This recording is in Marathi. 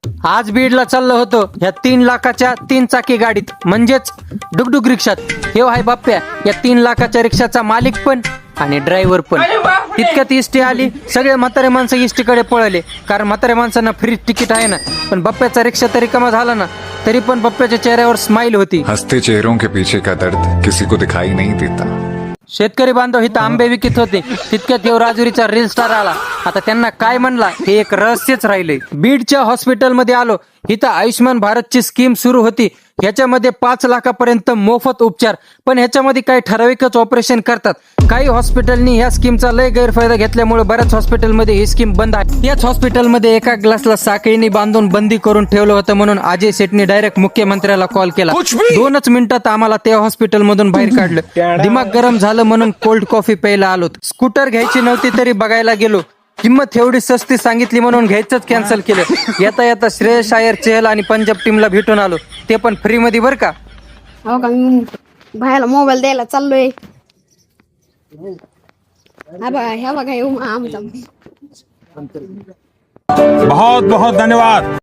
आज बीडला चाललो होतो ह्या 3 लाखाच्या 3 चाकी गाडीत म्हणजेच डुगडुग रिक्षात. हे आहे बाप्प्या, या 3 लाखाच्या रिक्षाचा मालिक पण आणि ड्रायव्हर पण. तितक्यात इष्टी आली, सगळे म्हातारे माणसं इष्टीकडे पळले, कारण म्हातारे माणसांना फ्री तिकीट आहे ना. पण बाप्प्याचा रिक्षा तरी कमा झाला ना, तरी पण बाप्प्याच्या चेहऱ्यावर स्माइल होती. हंसते चेहरों के पीछे का दर्द किसी को दिखाई नहीं देता. शेतकरी बांधव इथं आंबे विकत होते, तितक्यात येऊ राजुरीचा रील स्टार आला. आता त्यांना काय म्हणला हे एक रहस्यच राहिले. बीडच्या हॉस्पिटलमध्ये आलो, इथं आयुष्यमान भारतची स्कीम सुरू होती. ह्याच्यामध्ये 5 लाखापर्यंत मोफत उपचार, पण ह्याच्यामध्ये काही ठराविकच ऑपरेशन करतात. काही हॉस्पिटलनी ह्या स्कीमचा लय गैरफायदा घेतल्यामुळे बऱ्याच हॉस्पिटलमध्ये ही स्कीम बंद आहे. याच हॉस्पिटलमध्ये एका ग्लासला साखळीने बांधून बंदी करून ठेवलं होतं, म्हणून अजय शेटनी डायरेक्ट मुख्यमंत्र्याला कॉल केला. 2च मिनिटात आम्हाला त्या हॉस्पिटलमधून बाहेर काढलं. दिमाग गरम झालं म्हणून कोल्ड कॉफी प्यायला आलो. स्कूटर घ्यायची नव्हती तरी बघायला गेलो. किंमत एवढी सस्ती सांगितली म्हणून घ्यायचंच कॅन्सल केलं. येता येता श्रेयस अय्यर, चहल आणि पंजाब टीमला भेटून आलो, ते पण फ्री मध्ये बरं का. हो का, मी भायला मोबाईल द्यायला चाललोय. हा बघा, ह्या बघा, आमचा बहुत बहुत धन्यवाद.